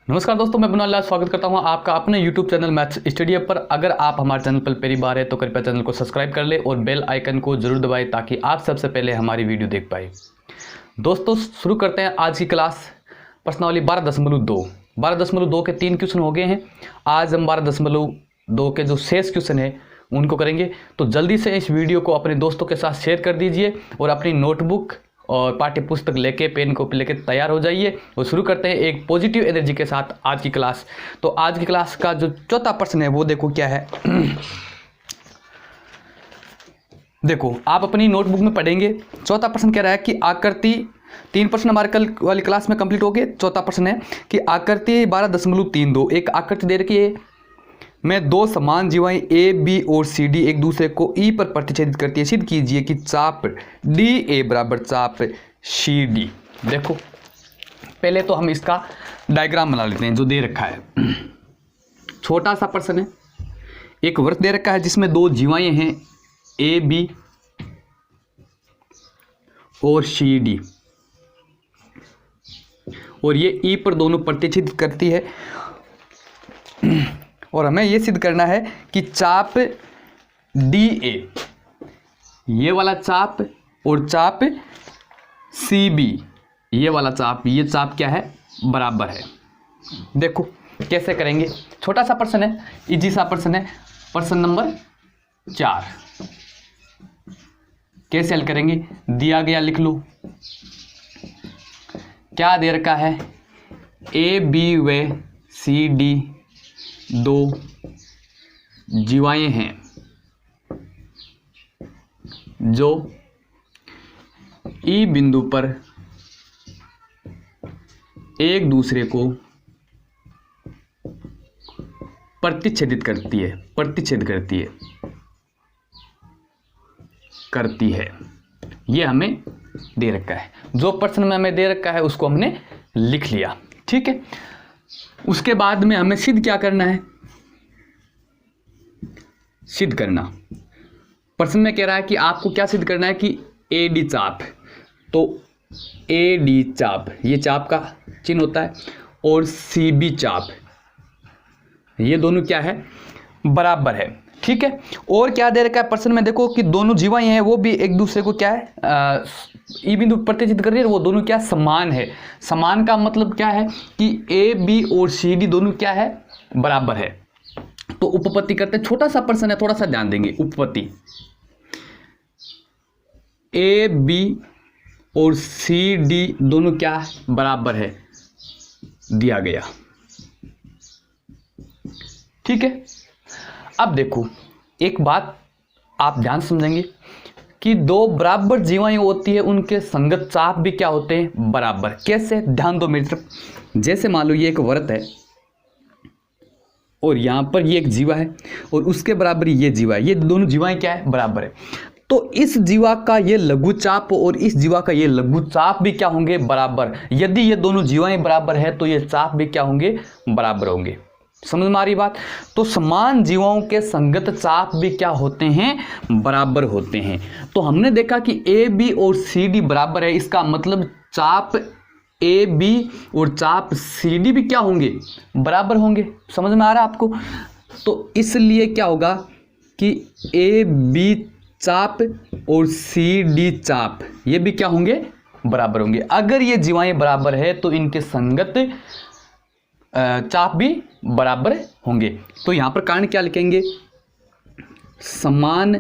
नमस्कार दोस्तों, मैं बनवाला स्वागत करता हूं आपका अपने YouTube चैनल मैथ्स स्टडी पर। अगर आप हमारे चैनल पर पहली बार है तो कृपया चैनल को सब्सक्राइब कर ले और बेल आइकन को जरूर दबाएं ताकि आप सबसे पहले हमारी वीडियो देख पाए। दोस्तों शुरू करते हैं आज की क्लास। प्रश्नावली 12.2 के 3 क्वेश्चन हो गए हैं। आज हम 12.2 के जो शेष क्वेश्चन है उनको करेंगे। तो जल्दी से इस वीडियो को अपने दोस्तों के साथ शेयर कर दीजिए और अपनी नोटबुक और पाठ्य पुस्तक लेके पेन कॉपी लेके तैयार हो जाइए और शुरू करते हैं एक पॉजिटिव एनर्जी के साथ आज की क्लास। तो आज की क्लास का जो चौथा प्रश्न है वो देखो क्या है। देखो आप अपनी नोटबुक में पढ़ेंगे। चौथा प्रश्न कह रहा है कि आकृति, 3 प्रश्न हमारे कल वाली क्लास में कंप्लीट हो गए। चौथा प्रश्न है कि आकृति 12.32 एक आकृति दे रखी है में दो समान जीवाएं ए बी और सी डी एक दूसरे को ई पर प्रतिच्छेदित करती है। सिद्ध कीजिए कि चाप डी ए बराबर चाप सी डी। देखो पहले तो हम इसका डायग्राम बना लेते हैं जो दे रखा है। छोटा सा प्रश्न है, एक वृत्त दे रखा है जिसमें दो जीवाएं हैं ए बी और सी डी और ये ई पर दोनों प्रतिच्छेदित करती है और हमें यह सिद्ध करना है कि चाप डी ए, ये वाला चाप और चाप सी बी, ये वाला चाप, ये चाप क्या है, बराबर है। देखो कैसे करेंगे। छोटा सा प्रश्न है, इजी सा प्रश्न है। प्रश्न नंबर 4 कैसे हल करेंगे, दिया गया लिख लो। क्या दे रखा है, ए बी व सी डी दो जीवाएं हैं जो ई बिंदु पर एक दूसरे को प्रतिच्छेदित करती है। ये हमें दे रखा है। जो प्रश्न में हमें दे रखा है उसको हमने लिख लिया, ठीक है। उसके बाद में हमें सिद्ध क्या करना है, सिद्ध करना। प्रश्न में कह रहा है कि आपको क्या सिद्ध करना है कि ए डी चाप, तो ए डी चाप ये चाप का चिन्ह होता है और सी बी चाप, ये दोनों क्या है, बराबर है, ठीक है। और क्या दे रखा है प्रश्न में, देखो कि दोनों जीवाएं हैं वो भी एक दूसरे को क्या है, ई बिंदु प्रतिच्छेदित कर रही है, वो दोनों क्या समान है। समान का मतलब क्या है कि ए बी और सी डी दोनों क्या है, बराबर है। तो उपपत्ति करते हैं। छोटा सा प्रश्न है, थोड़ा सा ध्यान देंगे। उपपत्ति ए बी और सी डी दोनों क्या है, बराबर है, दिया गया, ठीक है। अब देखो एक बात आप ध्यान समझेंगे कि दो बराबर जीवाएं होती है, उनके संगत चाप भी क्या होते हैं, बराबर। कैसे, ध्यान दो मेरी तरफ। जैसे मान लो ये एक वृत्त है और यहां पर ये एक जीवा है और उसके बराबर ये जीवा है, ये दोनों जीवाएं क्या है, बराबर है। तो इस जीवा का ये लघु चाप और इस जीवा का ये लघु चाप भी क्या होंगे, बराबर। यदि ये दोनों जीवाएं बराबर है तो ये चाप भी क्या होंगे, बराबर होंगे। समझ में आ रही बात। तो समान जीवाओं के संगत चाप भी क्या होते हैं, बराबर होते हैं। तो हमने देखा कि ए बी और सी डी बराबर है, इसका मतलब चाप ए बी और चाप सी डी भी क्या होंगे, बराबर होंगे। समझ में आ रहा है आपको। तो इसलिए क्या होगा कि ए बी चाप और सी डी चाप ये भी क्या होंगे, बराबर होंगे। अगर ये जीवाएं बराबर है तो इनके संगत चाप भी बराबर होंगे। तो यहां पर कारण क्या लिखेंगे, समान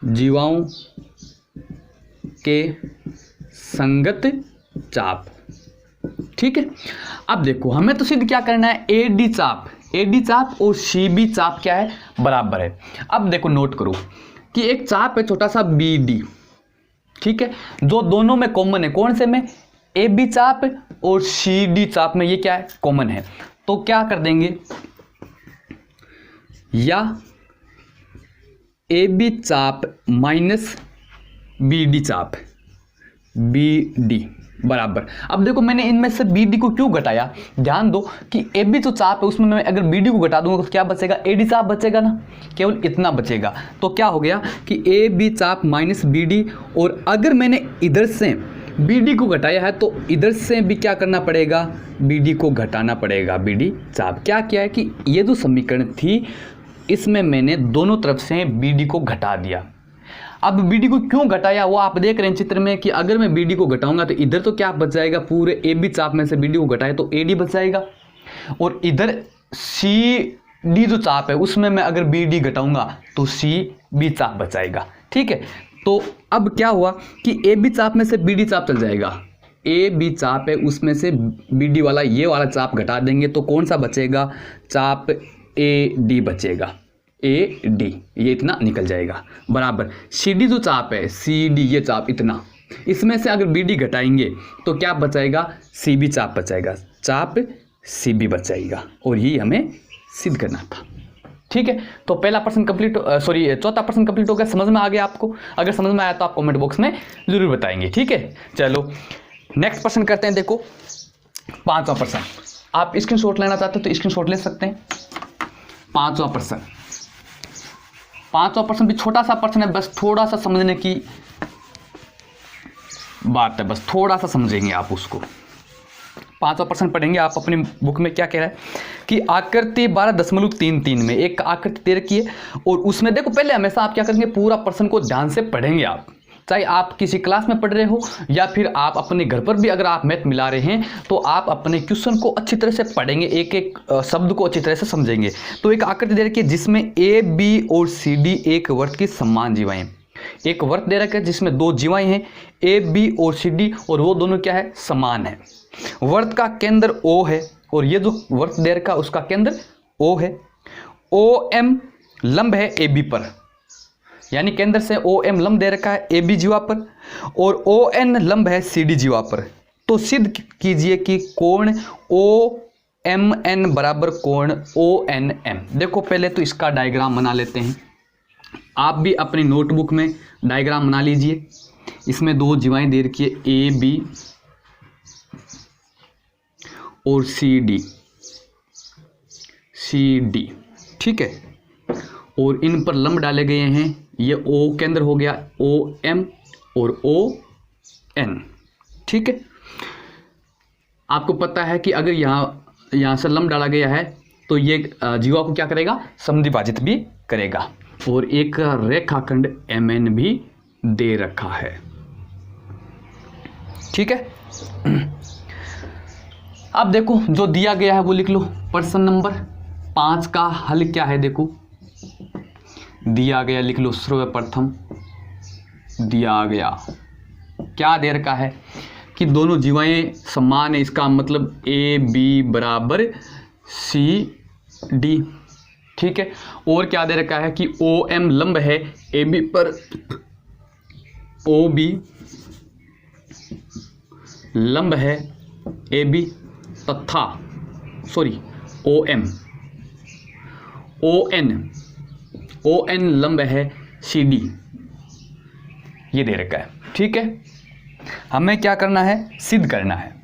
जीवाओं के संगत चाप, ठीक है। अब देखो हमें तो सिद्ध क्या करना है, ए डी चाप और सी बी चाप क्या है, बराबर है। अब देखो नोट करो कि एक चाप है छोटा सा बी डी, ठीक है, जो दोनों में कॉमन है। कौन से में, ए बी चाप और सी डी चाप में ये क्या है, कॉमन है। तो क्या कर देंगे, या ए बी चाप माइनस बी डी चाप, बी डी बराबर। अब देखो मैंने इनमें से बी डी को क्यों घटाया, ध्यान दो कि ए बी जो चाप है उसमें मैं अगर बी डी को घटा दूंगा तो क्या बचेगा, ए डी चाप बचेगा ना, केवल इतना बचेगा। तो क्या हो गया कि ए बी चाप माइनस बी डी, और अगर मैंने इधर से BD को घटाया है तो इधर से भी क्या करना पड़ेगा, BD को घटाना पड़ेगा, BD चाप। क्या किया है कि ये जो समीकरण थी इसमें मैंने दोनों तरफ से BD को घटा दिया। अब BD को क्यों घटाया वो आप देख रहे हैं चित्र में कि अगर मैं BD को घटाऊंगा तो इधर तो क्या बच जाएगा, पूरे AB चाप में से BD को घटाए तो AD बच जाएगा, और इधर CD जो चाप है उसमें मैं अगर BD घटाऊंगा तो CB चाप बच जाएगा। ठीक है, तो अब क्या हुआ कि AB चाप में से BD चाप चल जाएगा, AB चाप है उसमें से BD वाला ये वाला चाप घटा देंगे तो कौन सा बचेगा, चाप AD बचेगा, AD ये इतना निकल जाएगा, बराबर CD जो चाप है CD ये चाप इतना, इसमें से अगर BD घटाएंगे तो क्या बचाएगा, CB चाप बचाएगा, चाप CB बचाएगा, और ये हमें सिद्ध करना था। ठीक है, तो पहला प्रश्न कंप्लीट, चौथा प्रश्न कंप्लीट हो गया। समझ में आ गया आपको? अगर समझ में आया तो आप कमेंट बॉक्स में जरूर बताएंगे। ठीक है, चलो नेक्स्ट प्रश्न करते हैं। देखो 5वां प्रश्न, आप स्क्रीनशॉट लेना चाहते हो तो स्क्रीनशॉट ले सकते हैं। 5वां प्रश्न भी छोटा सा प्रश्न है, बस थोड़ा सा समझने की बात है, बस थोड़ा सा समझेंगे आप उसको। 5वां प्रश्न पढ़ेंगे आप अपनी बुक में। क्या कह रहा है कि आकृति 12.33 में एक आकृति दे रखी है, और उसमें देखो पहले हमेशा आप क्या करेंगे, पूरा प्रश्न को ध्यान से पढ़ेंगे आप, चाहे आप किसी क्लास में पढ़ रहे हो या फिर आप अपने घर पर भी अगर आप मैथ मिला रहे हैं तो आप अपने क्वेश्चन को अच्छी तरह से पढ़ेंगे, एक एक शब्द को अच्छी तरह से समझेंगे। तो एक आकृति दे रखी है जिसमें AB और CD एक वर्त की समान जीवाएं, एक वर्त दे रखा है जिसमें दो जीवाएं हैं AB और CD, और वो दोनों क्या है, समान है। वर्त का केंद्र O है, और ये जो वर्त दे रखा है उसका केंद्र O है। OM लंब है AB पर, यानी केंद्र से OM लंब दे रखा है AB जीवा पर, और ON लंब है CD जीवा पर। तो सिद्ध कीजिए कि कोण OMN बराबर कोण ONM। देखो पहले तो इसका डायग्राम बना लेते हैं, आप भी अपनी नोटबुक में डायग्राम बना लीजिए। इसमें दो जीवाएं दे रखी है AB और CD, ठीक है, और इन पर लंब डाले गए हैं। ये O केंद्र हो गया OM और ON, ठीक है। आपको पता है कि अगर यहाँ से लंब डाला गया है तो ये जीवा को क्या करेगा, समद्विभाजित भी करेगा, और एक रेखाखंड MN भी दे रखा है। ठीक है, अब देखो जो दिया गया है वो लिख लो। प्रश्न नंबर 5 का हल क्या है, देखो दिया गया, लिख लो। सर्वप्रथम दिया गया क्या दे रखा है कि दोनों जीवाएं समान है, इसका मतलब AB बराबर CD, ठीक है। और क्या दे रखा है कि OM लंब है AB पर, OB लंब है AB तथा ON लंब है CD, ये दे रखा है। ठीक है, हमें क्या करना है, सिद्ध करना है।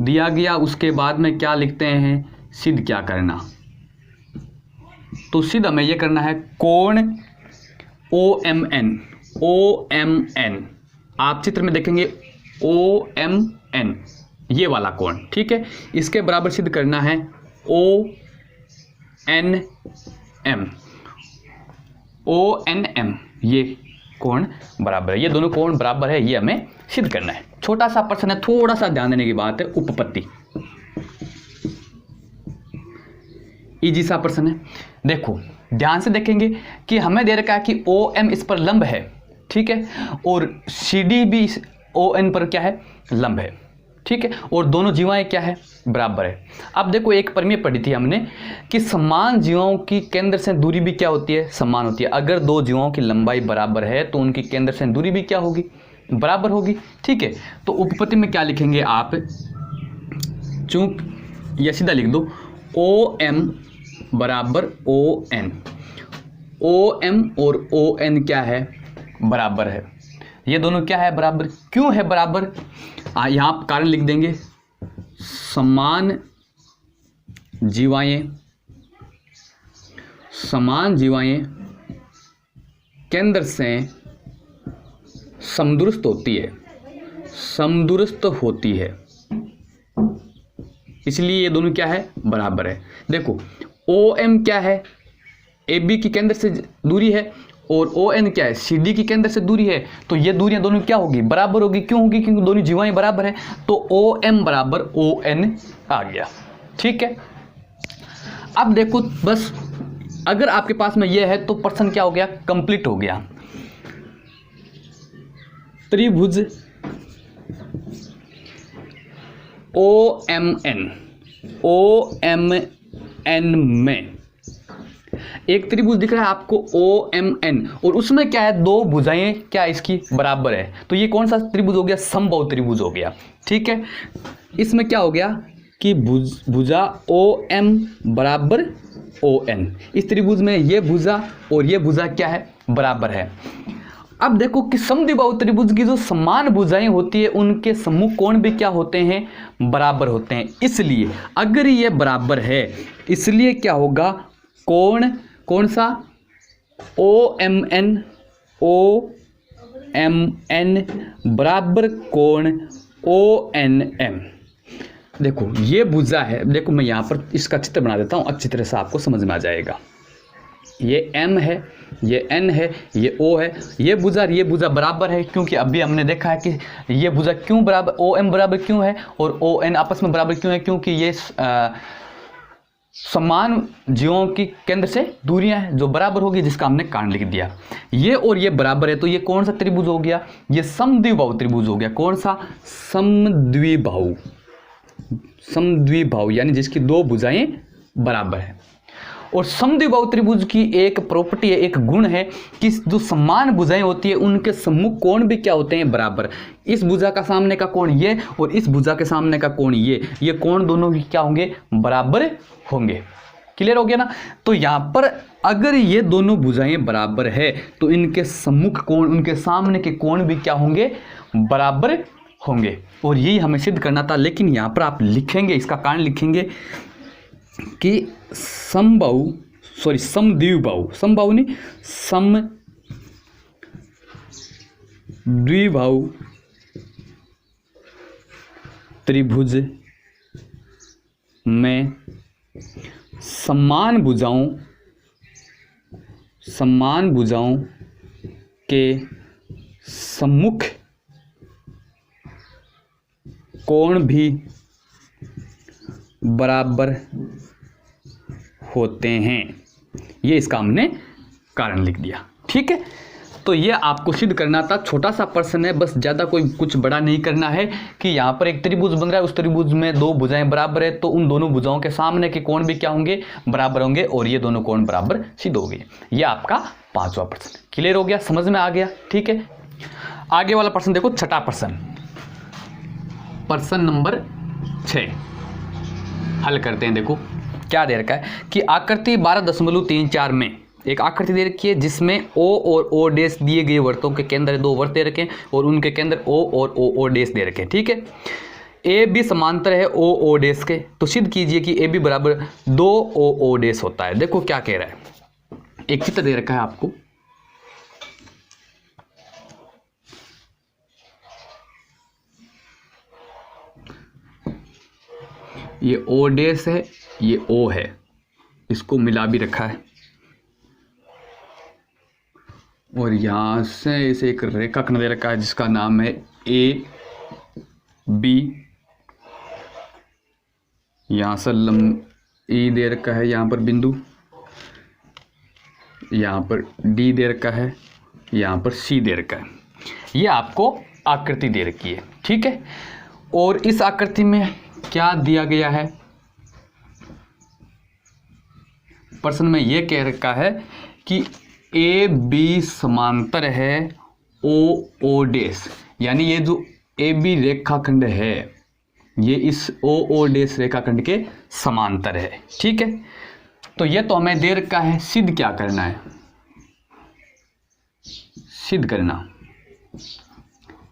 दिया गया उसके बाद में क्या लिखते हैं, सिद्ध क्या करना। तो सिद्ध हमें ये करना है, कोण OMN, आप चित्र में देखेंगे OMN ये वाला कोण, ठीक है, इसके बराबर सिद्ध करना है ONM, ये कोण बराबर है, ये दोनों कोण बराबर है, ये हमें सिद्ध करना है। छोटा सा प्रश्न है, थोड़ा सा ध्यान देने की बात है। उपपत्ति इजी सा प्रश्न है। देखो ध्यान से देखेंगे कि हमें दे रखा है कि OM इस पर लंब है, ठीक है, और CD भी ON पर क्या है, लंब है, ठीक है, और दोनों जीवाएं क्या है, बराबर है। अब देखो एक प्रमेय पढ़ी थी हमने कि समान जीवाओं की केंद्र से दूरी भी क्या होती है, समान होती है। अगर दो जीवाओं की लंबाई बराबर है तो उनकी केंद्र से दूरी भी क्या होगी, बराबर होगी, ठीक है। तो उपपत्ति में क्या लिखेंगे आप, चूंक या सीधा लिख दो OM बराबर ON, OM और ON क्या है, बराबर है। ये दोनों क्या है, बराबर। क्यों है बराबर, यहाँ आप कारण लिख देंगे। समान जीवाएं केंद्र से समदुरुस्त होती है, समदूरस्थ होती है, इसलिए ये दोनों क्या है, बराबर है। देखो OM क्या है, AB की केंद्र से दूरी है, और ON क्या है, CD की केंद्र से दूरी है। तो ये दूरियां दोनों क्या होगी, बराबर होगी। क्यों होगी, क्योंकि दोनों जीवाएं बराबर है। तो OM बराबर ON आ गया। ठीक है, अब देखो बस अगर आपके पास में ये है तो प्रश्न क्या हो गया, कंप्लीट हो गया। त्रिभुज OMN में एक त्रिभुज दिख रहा है आपको OMN, और उसमें क्या है, दो भुजाएं क्या इसकी बराबर है। तो ये कौन सा त्रिभुज हो गया, समबाहु त्रिभुज हो गया। ठीक है, इसमें क्या हो गया कि भुजा OM बराबर ON, इस त्रिभुज में ये भुजा और ये भुजा क्या है, बराबर है। अब देखो कि समद्विबाहु त्रिभुज की जो समान भुजाएं होती है उनके सम्मुख कोण भी क्या होते हैं, बराबर होते हैं। इसलिए अगर ये बराबर है, इसलिए क्या होगा, कोण कौन सा, OMN बराबर कोण ONM। देखो ये भुजा है, देखो मैं यहाँ पर इसका चित्र बना देता हूँ, अच्छी तरह से आपको समझ में आ जाएगा। ये M है, ये N है, ये O है, ये भुजा बराबर है, क्योंकि अभी हमने देखा है कि ये भुजा क्यों बराबर, OM बराबर क्यों है और ON आपस में बराबर क्यों है, क्योंकि ये समान जीवों की केंद्र से दूरियां हैं जो बराबर होगी, जिसका हमने कारण लिख दिया। ये और ये बराबर है, तो ये कौन सा त्रिभुज हो गया, ये समद्विबाहु त्रिभुज हो गया। कौन सा, समद्विबाहु यानी जिसकी दो भुजाएं बराबर है। और समद्विबाहु त्रिभुज की एक प्रॉपर्टी है, एक गुण है कि जो समान भुजाएं होती है उनके सम्मुख कोण भी क्या होते हैं, बराबर। इस भुजा का सामने का कोण ये और इस भुजा के सामने का कोण ये कोण दोनों ही क्या होंगे, बराबर होंगे। क्लियर हो गया ना। तो यहां पर अगर ये दोनों भुजाएं बराबर है तो इनके सम्मुख कोण, उनके सामने के कोण भी क्या होंगे, बराबर होंगे। और यही हमें सिद्ध करना था, लेकिन यहां पर आप लिखेंगे, इसका कारण लिखेंगे कि समद्विबाहु त्रिभुज में समान भुजाओं के सम्मुख कोण भी बराबर होते हैं। ये इसका हमने कारण लिख दिया। ठीक है, तो ये आपको सिद्ध करना था। छोटा सा प्रश्न है, बस ज़्यादा कोई कुछ बड़ा नहीं करना है कि यहाँ पर एक त्रिभुज बन रहा है, उस त्रिभुज में दो भुजाएं बराबर है, तो उन दोनों भुजाओं के सामने के कोण भी क्या होंगे, बराबर होंगे, और ये दोनों कोण बराबर सिद्ध हो गए। ये आपका 5वां प्रश्न क्लियर हो गया, समझ में आ गया। ठीक है, आगे वाला प्रश्न देखो, छठा प्रश्न, प्रश्न नंबर 6 हल करते हैं। देखो क्या दे रखा है कि आकृति 12.34 में एक आकृति दे रखी है जिसमें O और O डैश दिए गए वर्तों के केंद्र, दो वर्त दे रखे हैं और उनके केंद्र O और O डैश दे रखे हैं। ठीक है, AB समांतर है O डैश के, तो सिद्ध कीजिए कि AB बराबर 2 O डैश होता है। देखो क्या कह रहा है, एक चित्र दे रखा है आपको, ये O डैश है, ये O है, इसको मिला भी रखा है, और यहां से इसे एक रेखाखंड दे रखा है जिसका नाम है AB, यहां से E दे रखा है, यहां पर बिंदु, यहां पर D दे रखा है, यहां पर C दे रखा है। ये आपको आकृति दे रखी है। ठीक है, और इस आकृति में क्या दिया गया है, प्रश्न में यह कह रखा है कि AB समांतर है O डैश, यानी ये जो AB रेखाखंड है ये इस O डैश रेखाखंड के समांतर है। ठीक है, तो ये तो हमें दे रखा है, सिद्ध क्या करना है,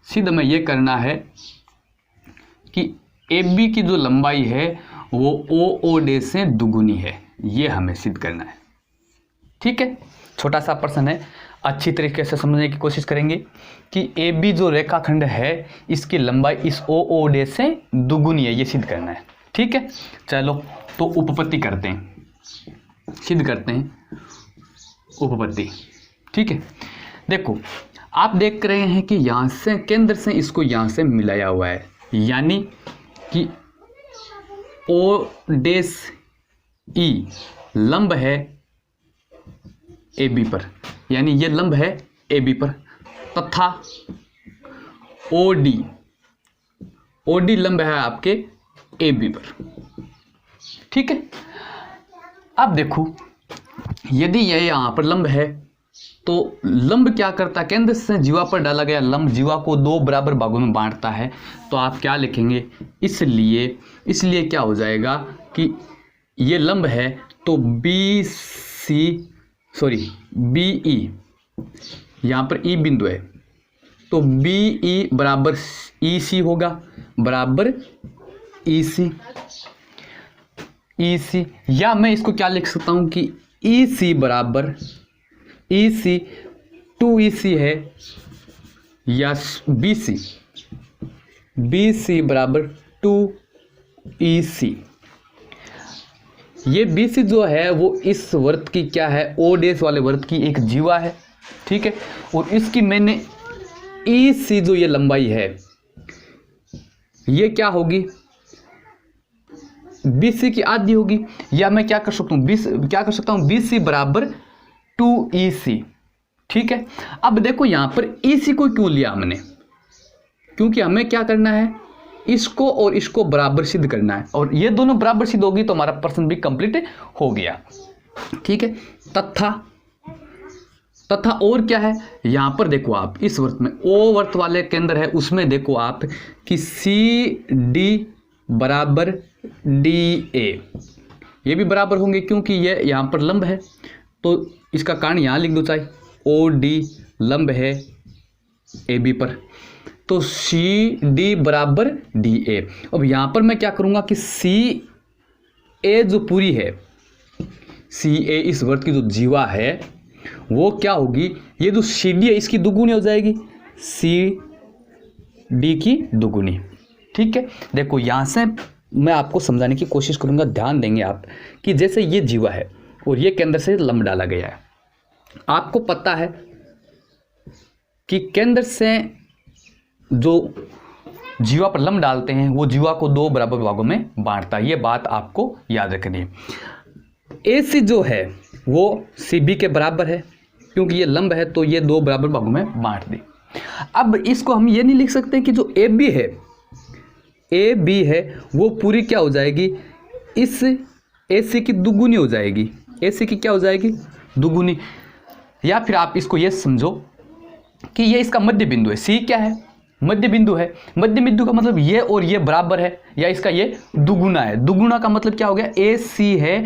सिद्ध में ये करना है कि AB की जो लंबाई है वो O डैश से दुगुनी है, ये हमें सिद्ध करना है। ठीक है, छोटा सा प्रश्न है। अच्छी तरीके से समझने की कोशिश करेंगे कि ए बी जो रेखाखंड है इसकी लंबाई इस ओ डे से दुगुनी है, ये सिद्ध करना है। ठीक है, चलो तो उपपत्ति करते हैं, सिद्ध करते हैं उपपत्ति। ठीक है, देखो आप देख रहे हैं कि यहाँ से केंद्र से इसको यहाँ से मिलाया हुआ है, यानी कि ओ डेस ई लंब है ए बी पर, यानी ये लंब है ए बी पर, तथा ओ डी लंब है आपके ए बी पर। ठीक है, अब देखो यदि यह यहाँ पर लंब है तो लंब क्या करता है, केंद्र से जीवा पर डाला गया लंब जीवा को दो बराबर भागों में बांटता है। तो आप क्या लिखेंगे, इसलिए क्या हो जाएगा कि ये लंब है तो बी ई, यहाँ पर ई बिंदु है तो बी ई बराबर ई सी होगा, बराबर ई सी। या मैं इसको क्या लिख सकता हूँ कि ई सी बराबर ई सी 2EC है, या बी सी बराबर 2EC। ये BC जो है वो इस वृत्त की क्या है, ओ डेस वाले वृत्त की एक जीवा है। ठीक है, और इसकी मैंने EC जो ये लंबाई है ये क्या होगी, BC की आधी होगी। या मैं क्या कर सकता हूँ, BC बराबर 2EC। ठीक है, अब देखो यहां पर EC को क्यों लिया हमने, क्योंकि हमें क्या करना है, इसको और इसको बराबर सिद्ध करना है, और ये दोनों बराबर सिद्ध होगी तो हमारा प्रश्न भी कंप्लीट हो गया। ठीक है, तथा और क्या है, यहां पर देखो आप इस वृत्त में ओ वृत्त वाले केंद्र है उसमें देखो आप कि CD बराबर DA, ये भी बराबर होंगे क्योंकि ये यहां पर लंब है, तो इसका कारण यहां लिख दो, चाहे OD लंब है AB पर, तो CD बराबर DA। अब यहां पर मैं क्या करूंगा कि CA जो पूरी है, CA इस वृत्त की जो जीवा है वो क्या होगी, ये जो CD है इसकी दुगुनी हो जाएगी, CD की दुगुनी। ठीक है, देखो यहां से मैं आपको समझाने की कोशिश करूंगा, ध्यान देंगे आप कि जैसे ये जीवा है और ये केंद्र से लंब डाला गया है, आपको पता है कि केंद्र से जो जीवा पर लंब डालते हैं वो जीवा को दो बराबर भागों में बांटता है, ये बात आपको याद रखनी है। AC जो है वो CB के बराबर है, क्योंकि ये लंब है तो ये दो बराबर भागों में बांट दी। अब इसको हम ये नहीं लिख सकते कि जो AB है वो पूरी क्या हो जाएगी, इस AC की दुगुनी हो जाएगी, AC की क्या हो जाएगी, दुगुनी। या फिर आप इसको ये समझो कि ये इसका मध्य बिंदु है, C क्या है, मध्य बिंदु है। मध्य बिंदु का मतलब ये और ये बराबर है, या इसका ये दुगुना है। दुगुना का मतलब क्या हो गया, AC है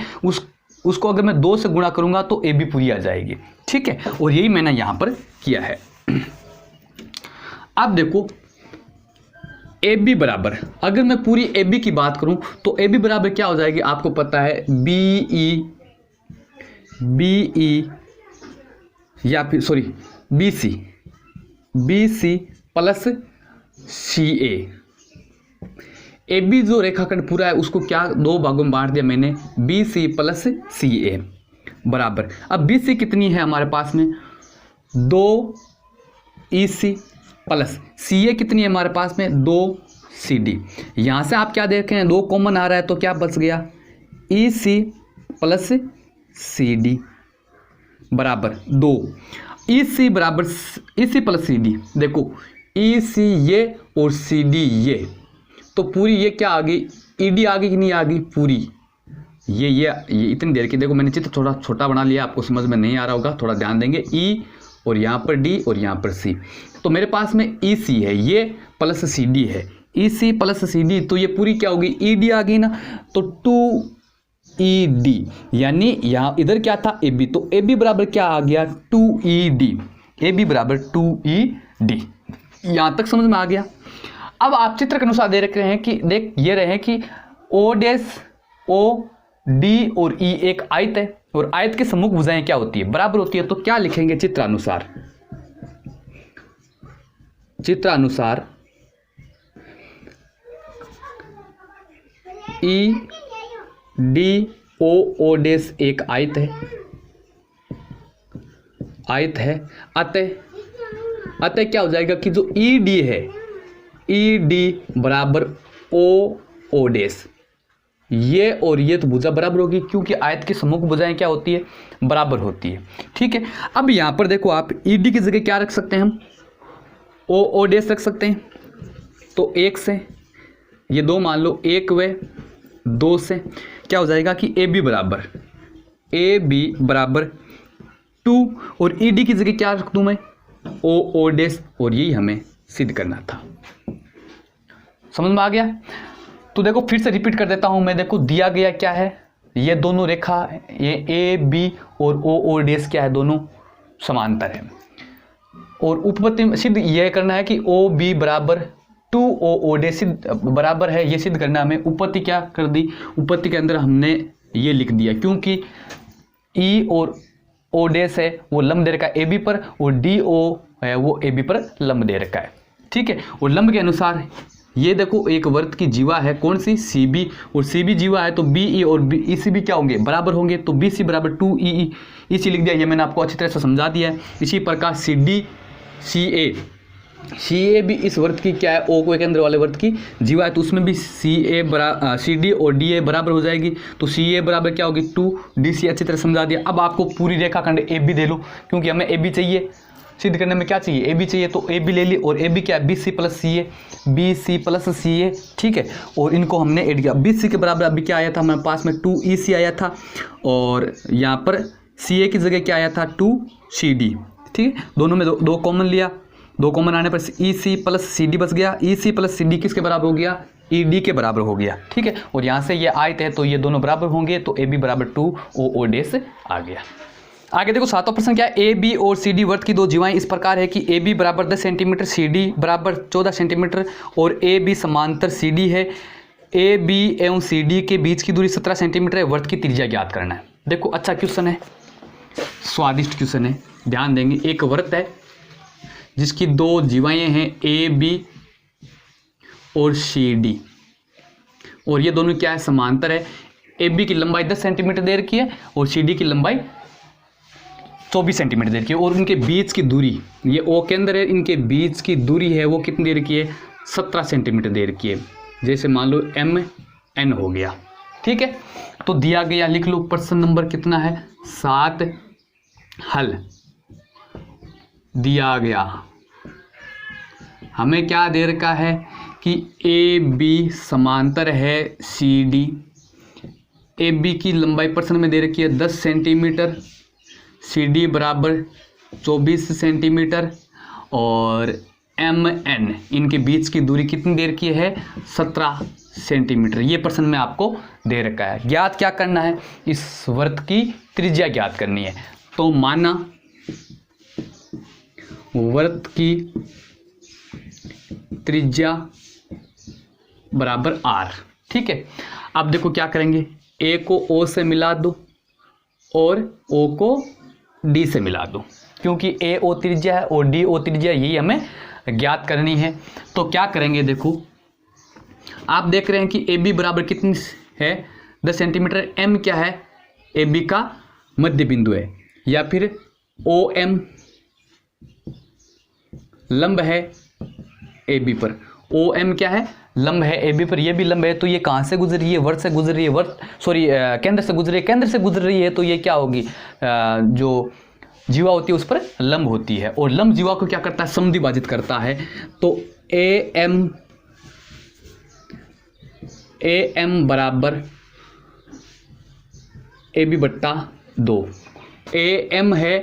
उसको अगर मैं 2 से गुणा करूंगा तो AB पूरी आ जाएगी। ठीक है, और यही मैंने यहां पर किया है। अब देखो AB बराबर, अगर मैं पूरी AB की बात करूं तो AB बराबर क्या हो जाएगी, आपको पता है BE या फिर BC प्लस CA। AB जो रेखाखंड पूरा है उसको क्या दो भागों में बांट दिया मैंने, BC प्लस CA बराबर। अब BC कितनी है हमारे पास में, 2EC प्लस CA कितनी है हमारे पास में, 2CD। यहाँ से आप क्या देख रहे हैं, 2 कॉमन आ रहा है तो क्या बच गया, EC प्लस CD बराबर 2। EC बराबर EC प्लस CD, देखो EC ये और CD ये, तो पूरी ये क्या आ गई, ED आ गई कि नहीं आ गई पूरी, ये इतनी देर की, देखो मैंने चित्र थोड़ा छोटा बना लिया, आपको समझ में नहीं आ रहा होगा, थोड़ा ध्यान देंगे। E और यहाँ पर D और यहाँ पर C, तो मेरे पास में EC है ये प्लस CD है, EC प्लस CD, तो ये पूरी क्या होगी, ED आ गई ना, तो 2ED, यानी यहाँ इधर क्या था AB, तो AB बराबर क्या आ गया, 2ED, AB बराबर 2ED। यहाँ तक समझ में आ गया। अब आप चित्र के अनुसार दे रखे हैं कि देख ये रहे कि O डी और ई एक आयत है और आयत की सम्मुख भुजाएं क्या होती है, बराबर होती है। तो क्या लिखेंगे चित्रानुसार, चित्रानुसार ई डी ओ डेस एक आयत है, आयत है। अतः क्या हो जाएगा कि जो ई डी है, ई डी बराबर ओ डेस, ये और ये तो भुजा बराबर होगी क्योंकि आयत की सम्मुख भुजाएं क्या होती है, बराबर होती है। ठीक है, अब यहां पर देखो आप ई डी की जगह क्या रख सकते हैं, हम ओ डेस रख सकते हैं। तो एक से ये दो मान लो, एक व दो से क्या हो जाएगा कि ए बी बराबर 2 और ई डी की जगह क्या रख दूं मैं, ओ डेस, और यही हमें सिद्ध करना था। समझ में आ गया। तो देखो फिर से रिपीट कर देता हूं मैं। देखो दिया गया क्या है, ये दोनों रेखा, ये ए बी और ओ डेस क्या है, दोनों समांतर है। और उपपत्ति सिद्ध यह करना है कि ओ बी बराबर 2 ओ डेस बराबर है, ये सिद्ध करना हमें। उपपत्ति क्या कर दी, उपपत्ति के अंदर हमने ये लिख दिया क्योंकि ई और ओ डेस है वो लंब दे रखा है ए बी पर, और डी ओ है वो ए बी पर लंब दे रखा है। ठीक है, और लंब के अनुसार ये देखो एक वर्त की जीवा है, कौन सी, सी बी, और सी बी जीवा है तो बी ई और बी ई सी भी क्या होंगे, बराबर होंगे। तो बी सी बराबर 2 ई ई सी लिख दिया, ये मैंने आपको अच्छी तरह से समझा दिया है। इसी प्रकार सी डी सी ए भी इस वर्त की क्या है, ओ को केंद्र वाले वर्त की जीवा है, तो उसमें भी सी डी और डी ए बराबर हो जाएगी। तो सी ए बराबर क्या होगी 2 डी सी, अच्छी तरह समझा दिया। अब आपको पूरी रेखाखंड ए बी दे लो क्योंकि हमें ए बी चाहिए, सिद्ध करने में क्या चाहिए, ए बी चाहिए। तो ए बी ले ली, और ए बी क्या है, बी सी प्लस सी ए। ठीक है, और इनको हमने ऐड किया। बी सी के बराबर अभी क्या आया था हमारे पास में, 2 ई सी आया था, और यहाँ पर सी ए की जगह क्या आया था, 2 सी डी। ठीक है, दोनों में दो कॉमन लिया, दो कॉमन आने पर ई सी प्लस सी डी बच गया। ई सी प्लस सी डी किसके बराबर हो गया, ई डी के बराबर हो गया। ठीक है, और यहाँ से ये आयत है तो ये दोनों बराबर होंगे, तो ए बी बराबर 2 ओ डेस आ गया। आगे देखो सातवां प्रश्न क्या है, ए बी और सी डी वर्त की दो जीवाएं इस प्रकार है कि ए बी बराबर 10 सेंटीमीटर, सी डी बराबर 14 सेंटीमीटर, और ए बी समांतर सी डी है। ए बी एवं सी डी के बीच की दूरी 17 सेंटीमीटर है, वर्त की त्रिज्या ज्ञात करना है। देखो अच्छा क्वेश्चन है, स्वादिष्ट क्वेश्चन है, ध्यान देंगे। एक वर्त है जिसकी दो जीवाएं हैं ए बी और सी डी, और ये दोनों क्या है, समांतर है। ए बी की लंबाई 10 सेंटीमीटर दे रखी है और सी डी की लंबाई 24 सेंटीमीटर दे रखी है, और उनके बीच की दूरी, ये ओ केंद्र है, इनके बीच की दूरी है वो कितनी दे रखी है, 17 सेंटीमीटर दे रखी है। जैसे मान लो एम एन हो गया। ठीक है, तो दिया गया, लिख लो प्रश्न नंबर कितना है, 7। हल दिया गया, हमें क्या दे रखा है कि ए बी समांतर है सी डी। ए बी की लंबाई प्रश्न में दे रखी है 10 सेंटीमीटर, सी डी बराबर 24 सेंटीमीटर, और एम एन इनके बीच की दूरी कितनी दे रखी है, 17 सेंटीमीटर। ये प्रश्न में आपको दे रखा है। ज्ञात क्या करना है, इस वर्त की त्रिज्या ज्ञात करनी है। तो माना वर्त की त्रिज्या बराबर आर। ठीक है, अब देखो क्या करेंगे, ए को ओ से मिला दो और ओ को डी से मिला दो, क्योंकि ए ओ त्रिज्या है और डी ओ त्रिज्या, यही हमें ज्ञात करनी है। तो क्या करेंगे, देखो आप देख रहे हैं कि ए बी बराबर कितनी है, 10 सेंटीमीटर। एम क्या है, ए बी का मध्य बिंदु है, या फिर ओ एम लंब है ए बी पर। ओ एम क्या है, लंब है ए बी पर, ये भी लंब है। तो ये कहाँ से गुजर रही है, वर्त से गुजर रही है, केंद्र से गुजर रही है, केंद्र से गुजर रही है। तो ये क्या होगी, जो जीवा होती है उस पर लंब होती है, और लंब जीवा को क्या करता है, समद्विभाजित करता है। तो ए एम बराबर ए बी बट्टा 2। ए एम है,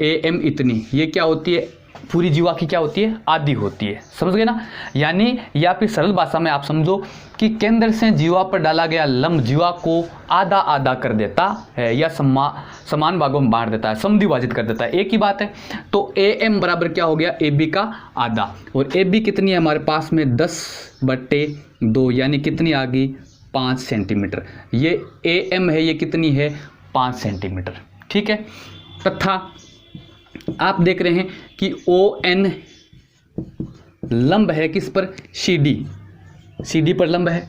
ए एम इतनी, ये क्या होती है, पूरी जीवा की क्या होती है, आधी होती है। समझ गए ना, यानी या फिर सरल भाषा में आप समझो कि केंद्र से जीवा पर डाला गया लंब जीवा को आधा आधा कर देता है, या समान भागों में बांट देता है, समद्विभाजित कर देता है, एक ही बात है। तो ए एम बराबर क्या हो गया, ए बी का आधा, और ए बी कितनी है हमारे पास में 10/2, यानी कितनी आ गई, 5 सेंटीमीटर। ये AM है, ये कितनी है 5 सेंटीमीटर। ठीक है, तथा आप देख रहे हैं कि ON लंब है किस पर, CD पर लंब है,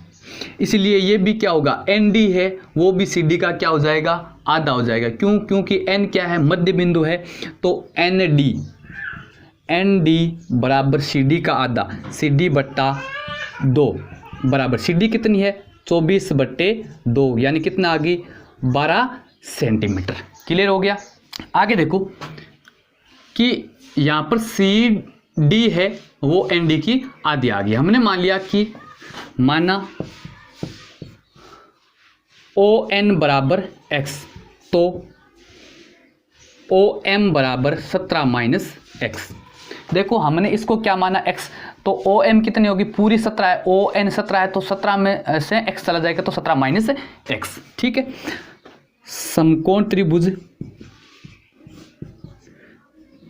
इसलिए ये भी क्या होगा, ND है वो भी CD का क्या हो जाएगा, आधा हो जाएगा। क्यों? क्योंकि N क्या है, मध्य बिंदु है, तो ND बराबर CD का आधा, CD बट्टा 2 बराबर CD कितनी है 24/2, यानी कितना आ गई 12 सेंटीमीटर। क्लियर हो गया। आगे देखो कि यहाँ पर CD है वो ND की आधी आ गई। हमने मान लिया कि माना ON बराबर x, तो OM बराबर 17 माइनस x। देखो हमने इसको क्या माना x, तो OM कितनी होगी, पूरी 17 है, ON 17 है, तो 17 में से x चला जाएगा, तो 17 माइनस x। ठीक है, समकोण त्रिभुज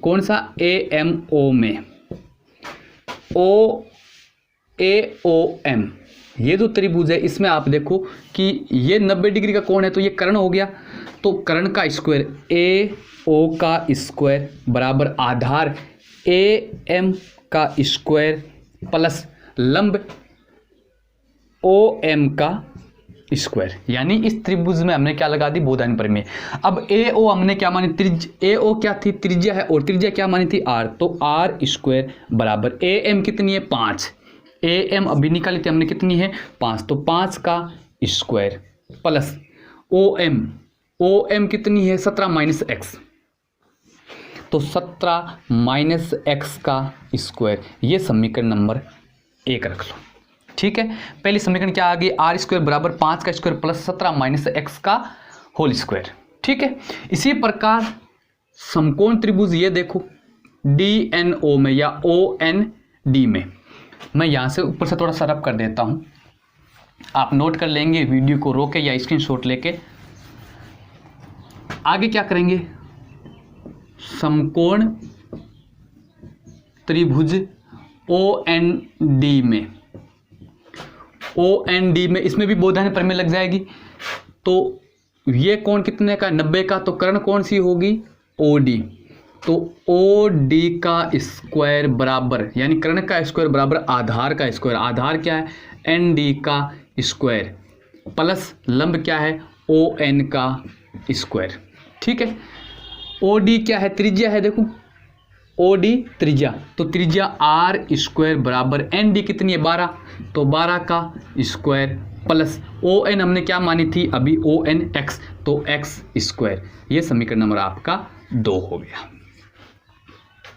कौन सा, AMO में OAOM, ये जो त्रिभुज है इसमें आप देखो कि ये 90 डिग्री का कोण है, तो ये कर्ण हो गया, तो कर्ण का स्क्वायर AO का स्क्वायर बराबर आधार AM का स्क्वायर प्लस लंब OM का स्क्वायर, यानी इस त्रिभुज में हमने क्या लगा दी, बोधायन प्रमेय। अब AO हमने क्या मानी, AO क्या थी, त्रिज्या है, और त्रिज्या क्या मानी थी, R, तो R स्क्वायर बराबर AM कितनी है 5, AM अभी निकाली थी हमने, कितनी है 5, तो 5 का स्क्वायर प्लस OM कितनी है 17 माइनस x, तो 17 माइनस x का स्क्वायर। ये समीकरण नंबर 1 रख लो। ठीक है, पहली समीकरण क्या आ गई, R स्क्वायर बराबर 5 का स्क्वायर प्लस 17 माइनस x का होल स्क्वायर। ठीक है, इसी प्रकार समकोण त्रिभुज ये देखो DNO में या OND में, मैं यहाँ से ऊपर से थोड़ा सा रब कर देता हूँ, आप नोट कर लेंगे वीडियो को रोके या स्क्रीनशॉट लेके। आगे क्या करेंगे, समकोण त्रिभुज OND में इसमें भी बोधायन प्रमेय लग जाएगी। तो ये कोण कितने का, 90 का, तो कर्ण कौन सी होगी OD, तो OD का स्क्वायर बराबर, यानी कर्ण का स्क्वायर बराबर आधार का स्क्वायर, आधार क्या है ND का स्क्वायर प्लस लंब क्या है ON का स्क्वायर। ठीक है, OD क्या है, त्रिज्या है, देखो OD त्रिज्या, तो त्रिज्या R स्क्वायर बराबर ND कितनी है 12, तो 12 का स्क्वायर प्लस ON हमने क्या मानी थी अभी ON x, तो x स्क्वायर। ये समीकरण नंबर आपका 2 हो गया।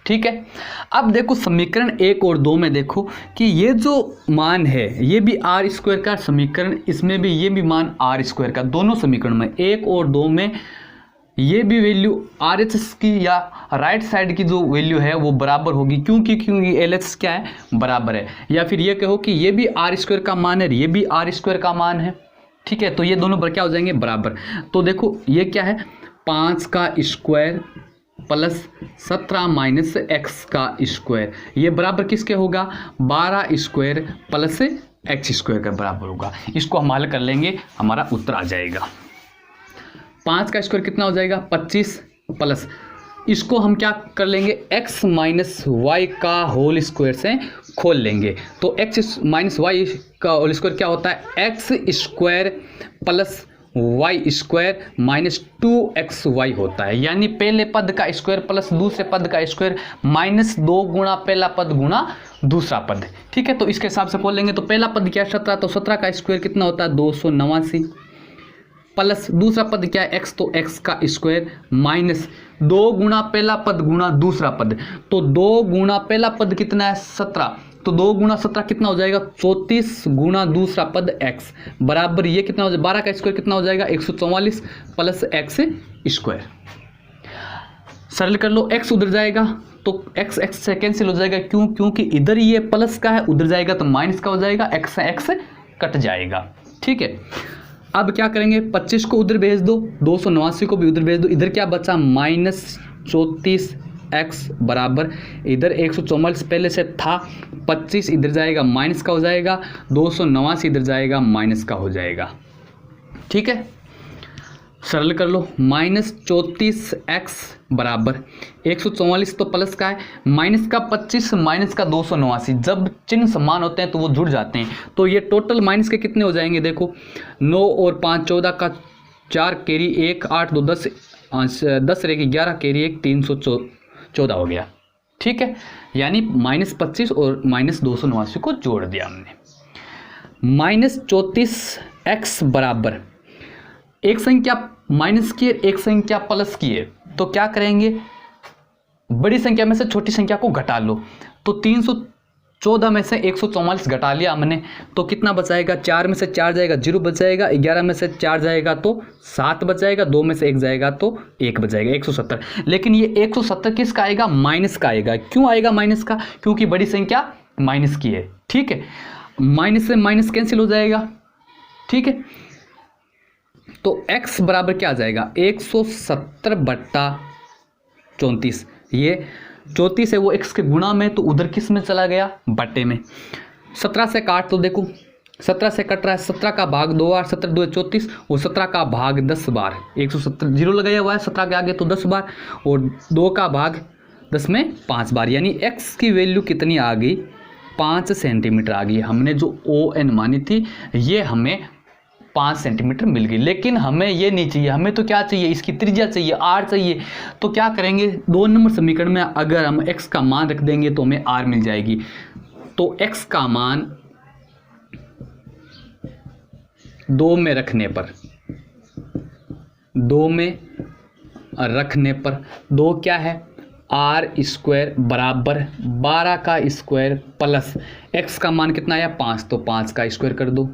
ठीक है, अब देखो समीकरण 1 और 2 में देखो कि ये जो मान है ये भी R स्क्वायर का समीकरण, इसमें भी ये भी मान R स्क्वायर का, दोनों समीकरण में 1 और 2 में ये भी वैल्यू RHS की या राइट साइड की जो वैल्यू है वो बराबर होगी, क्योंकि LHS क्या है बराबर है, या फिर ये कहो कि ये भी R स्क्वायर का मान है, ये भी R स्क्वायर का मान है। ठीक है, तो ये दोनों पर क्या हो जाएंगे बराबर। तो देखो ये क्या है 5 का स्क्वायर प्लस 17 माइनस x का स्क्वायर, ये बराबर किसके होगा 12 स्क्वायर प्लस x स्क्वायर का बराबर होगा। इसको हम हल कर लेंगे, हमारा उत्तर आ जाएगा 5 का स्क्वायर कितना हो जाएगा 25 प्लस, इसको हम क्या कर लेंगे x माइनस वाई का होल स्क्वायर से खोल लेंगे, तो x माइनस वाई का होल स्क्वायर क्या होता है x square plus y square minus 2xy होता है, यानी पहले पद का स्क्वायर प्लस दूसरे पद का स्क्वायर माइनस 2 गुणा पहला पद गुणा दूसरा पद। ठीक है, तो इसके हिसाब से खोल लेंगे, तो पहला पद क्या 17, तो 17 का स्क्वायर कितना होता है 289 प्लस दूसरा पद क्या है x, तो x का स्क्वायर माइनस 2 गुणा पहला पद गुणा दूसरा पद, तो 2 गुणा पहला पद कितना है 17, तो 2 गुणा 17 कितना हो जाएगा 34 गुणा दूसरा पद x बराबर ये कितना हो जाएगा 12 का स्क्वायर कितना हो जाएगा 144 प्लस x स्क्वायर। सरल कर लो, x उधर जाएगा तो x से कैंसिल हो जाएगा, क्यों, क्योंकि इधर ये प्लस का है, उधर जाएगा तो माइनस का हो जाएगा, x से x कट जाएगा। ठीक है, अब क्या करेंगे 25 को उधर भेज दो, 289 को भी उधर भेज दो, इधर क्या बचा माइनस 34 एक्स बराबर इधर 144 पहले से था, 25 इधर जाएगा माइनस का हो जाएगा, 289 इधर जाएगा माइनस का हो जाएगा। ठीक है, सरल कर लो। -34x बराबर 144 तो प्लस का है, माइनस का 25 माइनस का 289, जब चिन्ह समान होते हैं तो वो जुड़ जाते हैं। तो ये टोटल माइनस के कितने हो जाएंगे, देखो 9 और 5 14 का 4 कैरी 1 8 2 10 10 रहेगी 11 कैरी 1 314 हो गया। ठीक है, यानी -25 और -289 को जोड़ दिया हमने। -34x बराबर एक संख्या माइनस की है, एक संख्या प्लस की है, तो क्या करेंगे, बड़ी संख्या में से छोटी संख्या को घटा लो। तो 314 में से 144 घटा लिया हमने, तो कितना बचाएगा, 4 में से 4 जाएगा 0 बचाएगा, 11 में से 4 जाएगा तो 7 बचाएगा, 2 में से 1 जाएगा तो 1 बचाएगा, 170। लेकिन ये 170 किसका आएगा, माइनस का आएगा। क्यों आएगा माइनस का, क्योंकि बड़ी संख्या माइनस की है। ठीक है, माइनस से माइनस कैंसिल हो जाएगा। ठीक है, तो x बराबर क्या आ जाएगा, 170/34। ये 34 है वो x के गुणा में, तो उधर किस में चला गया, बट्टे में। 17 से काट तो देखो 17 से कट रहा है, 17 का भाग 2 बार, 17 2 34 और 17 का भाग 10 बार, 170 जीरो लगाया हुआ है 17 के आगे तो 10 बार, और 2 का भाग 10 में 5 बार, यानी x की वैल्यू कितनी आ गई, 5 सेंटीमीटर आ गई। हमने जो ON मानी थी ये हमें 5 सेंटीमीटर मिल गई। लेकिन हमें ये नहीं चाहिए, हमें तो क्या चाहिए, इसकी त्रिज्या चाहिए, r चाहिए। तो क्या करेंगे, 2 नंबर समीकरण में अगर हम x का मान रख देंगे तो हमें r मिल जाएगी। तो x का मान 2 में रखने पर 2 क्या है, r² बराबर 12 का स्क्वायर प्लस x का मान कितना आया 5, तो 5 का स्क्वायर कर दो।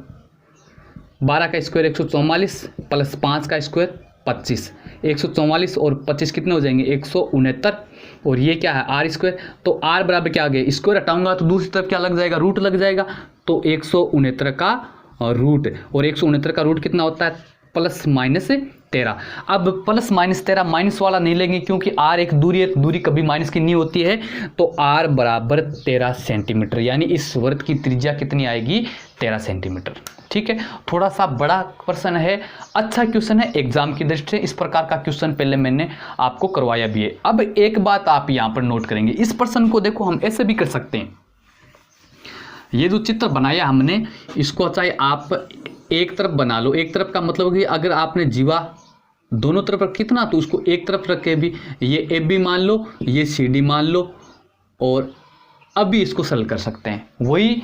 12 का स्क्वायर 144 प्लस 5 का स्क्वायर 25, 144 और 25 कितने हो जाएंगे 169, और ये क्या है r²। तो r बराबर क्या आ गया, स्क्वायर हटाऊंगा तो दूसरी तरफ क्या लग जाएगा, रूट लग जाएगा। तो 169 का रूट, और 169 का रूट कितना होता है, +-13। अब +-13 माइनस वाला नहीं लेंगे क्योंकि r एक दूरी है, दूरी कभी माइनस की नहीं होती है। तो r बराबर 13 सेंटीमीटर, यानी इस वृत्त की त्रिज्या कितनी आएगी, 13 सेंटीमीटर। ठीक है, थोड़ा सा बड़ा क्वेश्चन है, अच्छा क्वेश्चन है एग्जाम की दृष्टि से। इस प्रकार का क्वेश्चन पहले मैंने आपको करवाया भी है। अब एक बात आप यहाँ पर नोट करेंगे, इस प्रश्न को देखो हम ऐसे भी कर सकते हैं। ये जो चित्र बनाया हमने, इसको चाहे आप एक तरफ बना लो, एक तरफ का मतलब कि अगर आपने जीवा दोनों तरफ रख कितना, तो उसको एक तरफ रख के भी ये AB मान लो, ये CD मान लो, और अभी इसको सरल कर सकते हैं। वही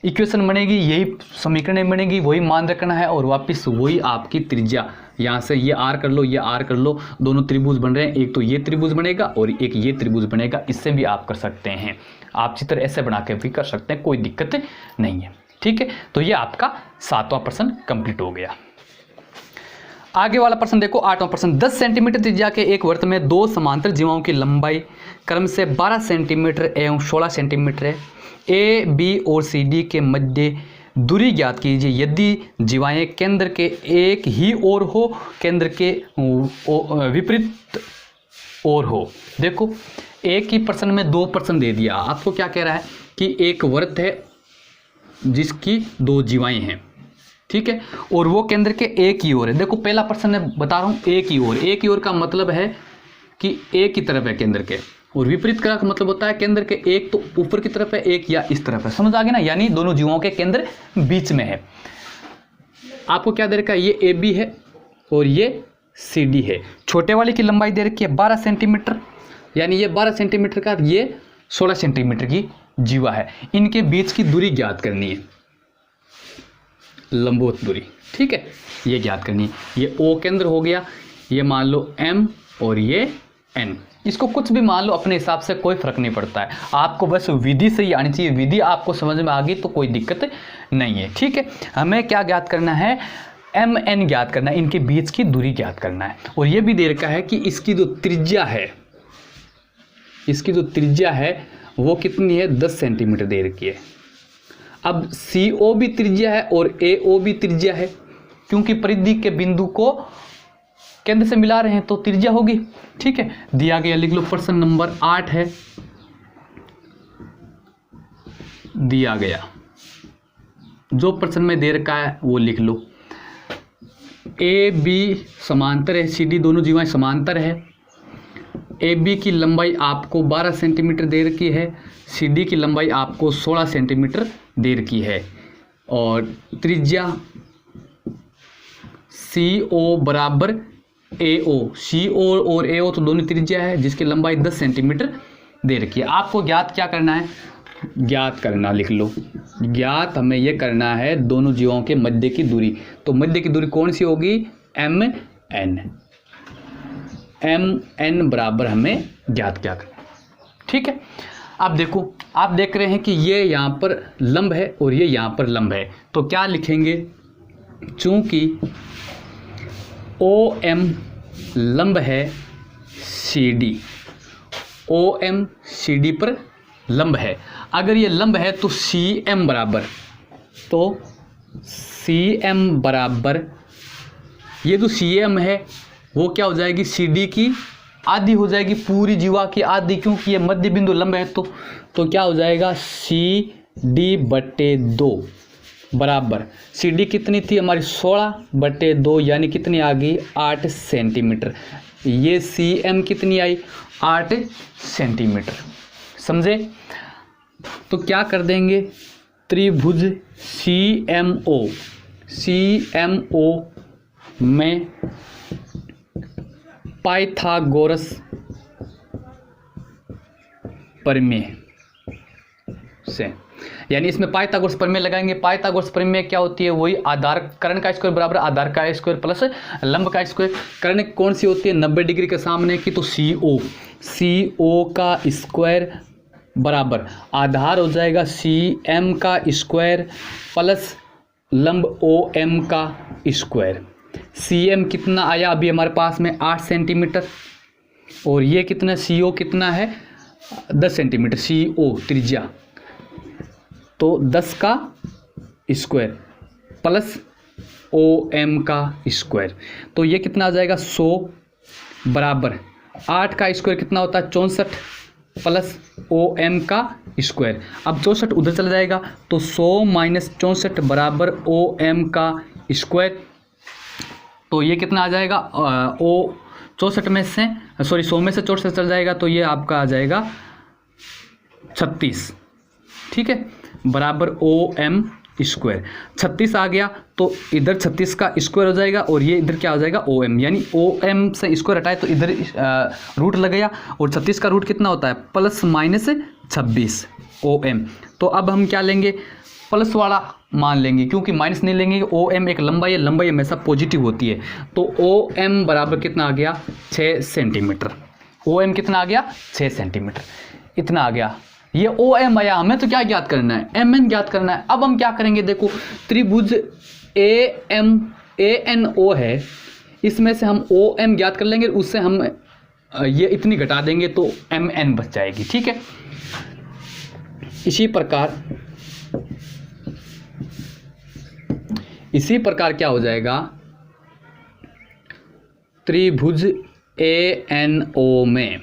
इक्वेशन बनेगी, यही समीकरण बनेगी, वही मान रखना है, और वापस वही आपकी त्रिज्या, यहाँ से ये r कर लो, ये r कर लो, दोनों त्रिभुज बन रहे हैं, एक तो ये त्रिभुज बनेगा और एक ये त्रिभुज बनेगा। इससे भी आप कर सकते हैं, आप चित्र ऐसे बना के भी कर सकते हैं, कोई दिक्कत नहीं है। ठीक है, तो ये आपका 7वां प्रश्न कंप्लीट हो गया। आगे वाला प्रश्न देखो, 8वां प्रश्न। 10 सेंटीमीटर त्रिज्या के एक वृत्त में 2 समांतर जीवाओं की लंबाई क्रम से 12 सेंटीमीटर एवं 16 सेंटीमीटर है। A, B और C, D के मध्य दूरी ज्ञात कीजिए यदि जीवाएं केंद्र के एक ही ओर हो, केंद्र के विपरीत ओर हो। देखो एक ही प्रश्न में 2 प्रश्न दे दिया। आपको क्या कह रहा है कि एक वृत्त है जिसकी 2 जीवाएं हैं, ठीक है, और वो केंद्र के एक ही ओर है। देखो पहला प्रश्न मैं बता रहा हूँ, एक ही ओर। एक ही ओर का मतलब है कि एक ही तरफ है केंद्र के, और विपरीत का मतलब होता है केंद्र के एक तो ऊपर की तरफ है, एक या इस तरफ है। समझ आ गया ना, यानी दोनों जीवों के केंद्र बीच में है। आपको क्या दे रखा है, ये AB है और ये CD है। छोटे वाले की लंबाई दे रखी है 12 सेंटीमीटर, यानी ये 12 सेंटीमीटर का, ये 16 सेंटीमीटर की जीवा है। इनके बीच की दूरी ज्ञात करनी है, लंबवत दूरी, ठीक है, ये ज्ञात करनी है। ये O केंद्र हो गया, ये मान लो M और ये N। इसको कुछ भी मान लो, अपने हिसाब से कोई फर्क नहीं पड़ता है, आपको बस विधि से ही आनी चाहिए। विधि आपको समझ में आ गई तो कोई दिक्कत नहीं है। ठीक है, हमें क्या ज्ञात करना है, MN ज्ञात करना है, इनके बीच की दूरी ज्ञात करना है। और ये भी दे रखा है कि इसकी जो त्रिज्या है, इसकी जो त्रिज्या है वो कितनी है, 10 सेंटीमीटर दे रखी है। अब CO भी त्रिज्या है और AO भी त्रिज्या है, क्योंकि परिधि के बिंदु को केंद्र से मिला रहे हैं तो त्रिज्या होगी। ठीक है, दिया गया, लिख लो प्रश्न नंबर 8 है, दिया गया, जो प्रश्न में दे रखा है वो लिख लो। ए बी समांतर है, सी डी दोनों जीवाएं समांतर है। ए बी की लंबाई आपको 12 सेंटीमीटर दे रखी है, सी डी की लंबाई आपको 16 सेंटीमीटर दे रखी है, और त्रिज्या सी ओ बराबर ए ओ, सी ओ और ए ओ तो दोनों त्रिज्या है जिसकी लंबाई 10 सेंटीमीटर दे रखी है। आपको ज्ञात क्या करना है, ज्ञात करना, लिख लो, ज्ञात हमें यह करना है दोनों जीवों के मध्य की दूरी। तो मध्य की दूरी कौन सी होगी, एम एन, एम एन बराबर हमें ज्ञात क्या करना। ठीक है, अब देखो, आप देख रहे हैं कि ये यहाँ पर लंब है और ये यहाँ पर लंब है, तो क्या लिखेंगे, चूंकि ओ एम लंब है C D, O M C D पर लंब है, अगर ये लंब है तो सी एम बराबर, तो सी एम बराबर ये जो सी एम है वो क्या हो जाएगी, सी डी की आधी हो जाएगी, पूरी जीवा की आधी, क्योंकि ये मध्य बिंदु लंब है। तो क्या हो जाएगा, सी डी बटे 2 बराबर, सी डी कितनी थी हमारी 16 बटे 2 यानी कितनी आ गई 8 सेंटीमीटर। ये सी एम कितनी आई 8 सेंटीमीटर, समझे। तो क्या कर देंगे, त्रिभुज सी एम ओ में पाइथागोरस प्रमेय से, यानी इसमें पाइथागोरस प्रमेय लगाएंगे। पाइथागोरस प्रमेय क्या होती है, वही आधार कर्ण का स्क्वायर बराबर आधार का स्क्वायर प्लस लंब का स्क्वायर। कर्ण कौन सी होती है, 90 डिग्री के सामने की, तो सी ओ का स्क्वायर बराबर आधार हो जाएगा सी एम का स्क्वायर प्लस लंब ओ एम का स्क्वायर। सी एम कितना आया अभी हमारे पास में 8 सेंटीमीटर, और ये कितना सी ओ कितना है 10 सेंटीमीटर, सी ओ त्रिज्या, तो 10 का स्क्वायर प्लस ओ एम का स्क्वायर, तो ये कितना आ जाएगा 100 बराबर 8 का स्क्वायर कितना होता है 64 प्लस ओ एम का स्क्वायर। अब 64 उधर चला जाएगा तो 100 माइनस 64 बराबर ओ एम का स्क्वायर, तो ये कितना आ जाएगा, ओ 64 में से 100 में से 64 चल जाएगा तो ये आपका आ जाएगा 36। ठीक है, बराबर ओ एम स्क्वायर, 36 आ गया तो इधर 36 का स्क्वायर हो जाएगा और ये इधर क्या हो जाएगा ओ एम, यानी ओ एम से स्क्वायर हटाए तो इधर रूट लग गया, और 36 का रूट कितना होता है प्लस माइनस 26 ओ एम। तो अब हम क्या लेंगे, प्लस वाला मान लेंगे, क्योंकि माइनस नहीं लेंगे। ओ एम एक लंबाई है, लंबाई हमेशा पॉजिटिव होती है, तो ओ एम बराबर कितना आ गया 6 सेंटीमीटर। ओ एम कितना आ गया 6 सेंटीमीटर, इतना आ गया। ये ओ एम आया, हमें तो क्या ज्ञात करना है, एम एन ज्ञात करना है। अब हम क्या करेंगे, देखो त्रिभुज ए एन ओ है, इसमें से हम ओ एम ज्ञात कर लेंगे, उससे हम ये इतनी घटा देंगे तो एम एन बच जाएगी। ठीक है, इसी प्रकार क्या हो जाएगा, त्रिभुज ए एन ओ में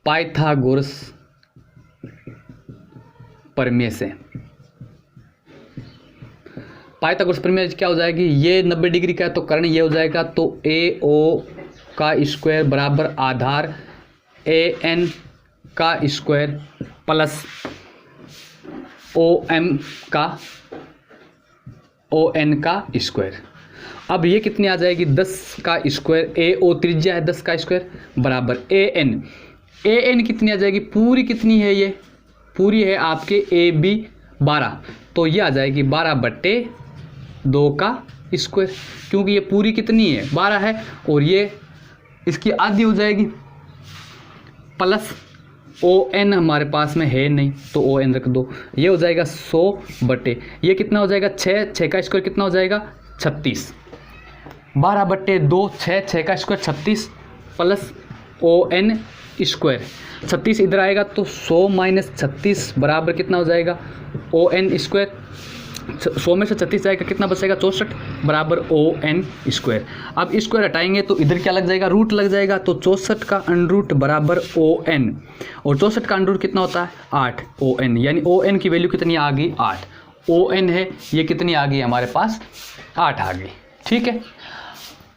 पाइथागोरस प्रमेय से, पाइथागोरस प्रमेय क्या हो जाएगी, ये 90 डिग्री का है तो कर्ण ये हो जाएगा, तो ए ओ का स्क्वायर बराबर आधार ए एन का स्क्वायर प्लस ओ एम का ओ एन का स्क्वायर। अब ये कितनी आ जाएगी 10 का स्क्वायर, ए ओ त्रिज्या है 10 का स्क्वायर बराबर ए एन कितनी आ जाएगी, पूरी कितनी है, ये पूरी है आपके ए बी 12, तो ये आ जाएगी 12 बट्टे 2 का स्क्वायर, क्योंकि ये पूरी कितनी है 12 है और ये इसकी आधी हो जाएगी, प्लस ओ एन हमारे पास में है नहीं तो ओ एन रख दो, ये हो जाएगा 100 बटे ये कितना हो जाएगा 6 का स्क्वायर कितना हो जाएगा 36, 12 बट्टे 2 6 का square 36 plus O N square 36 इधर आएगा तो 100 माइनस 36 बराबर कितना हो जाएगा ओ एन स्क्वायर, 100 में से 36 जाएगा, कितना बचेगा 64 बराबर ON स्क्वायर। अब स्क्वायर हटाएंगे तो इधर क्या लग जाएगा, रूट लग जाएगा, तो 64 का अंडरूट बराबर ON, और 64 का अंडरूट कितना होता है 8 ON, यानी ON की वैल्यू कितनी आ गई 8। ON है ये कितनी आ गई हमारे पास 8 आ गई, ठीक है,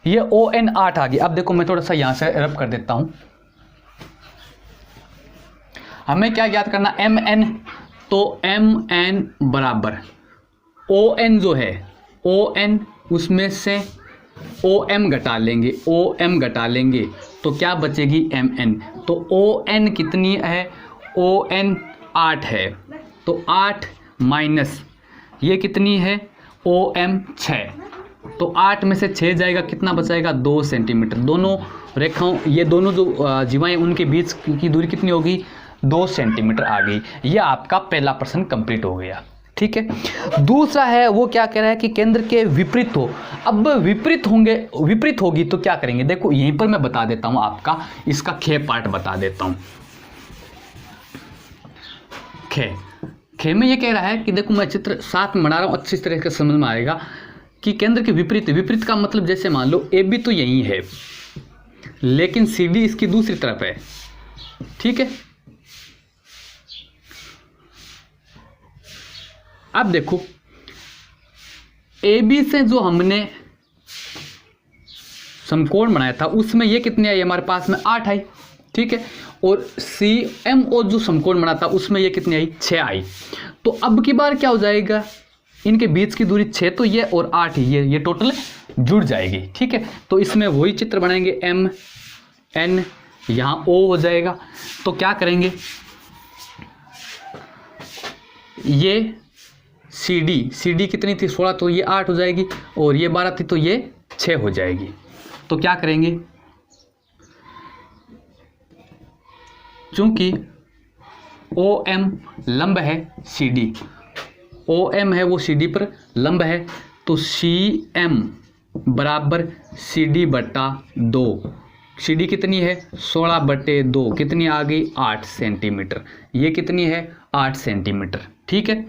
ये ON 8 आ गई। अब देखो मैं थोड़ा सा यहाँ से रब कर देता हूँ। हमें क्या याद करना MN, तो MN बराबर ON जो है ON उसमें से OM घटा लेंगे, OM घटा लेंगे तो क्या बचेगी MN। तो ON कितनी है, ON 8 है, तो 8 माइनस ये कितनी है OM 6, तो 8 में से 6 जाएगा, कितना बचाएगा 2 सेंटीमीटर। दोनों रेखाओं ये दोनों जो जीवाएं उनके बीच की दूरी कितनी होगी 2 सेंटीमीटर आ गई। ये आपका पहला प्रश्न कंप्लीट हो गया, ठीक है। दूसरा है वो क्या कह रहा है कि केंद्र के विपरीत हो। अब विपरीत होगी तो क्या करेंगे, देखो यहीं पर मैं बता देता हूं आपका, इसका खे पार्ट बता देता हूं। खे में ये कह रहा है कि देखो मैं चित्र साथ में बना रहा हूं, अच्छी तरह से समझ में आएगा कि केंद्र के विपरीत का मतलब जैसे मान लो AB तो यही है लेकिन CD इसकी दूसरी तरफ है, ठीक है। अब देखो AB से जो हमने समकोण बनाया था उसमें ये कितनी आई हमारे पास में 8 आई, ठीक है, और CMO जो समकोण बना था उसमें ये कितनी आई 6 आई। तो अब की बार क्या हो जाएगा, इनके बीच की दूरी 6 तो ये और 8 ये टोटल जुड़ जाएगी, ठीक है। तो इसमें वही चित्र बनाएंगे MN, यहाँ O हो जाएगा। तो क्या करेंगे, ये CD कितनी थी 16, तो ये 8 हो जाएगी, और ये 12 थी तो ये 6 हो जाएगी। तो क्या करेंगे, चूंकि OM लंब है OM है वो CD पर लंब है, तो CM बराबर CD बटा 2। CD कितनी है 16 बटे 2, कितनी आ गई 8 सेंटीमीटर, ये कितनी है 8 सेंटीमीटर, ठीक है।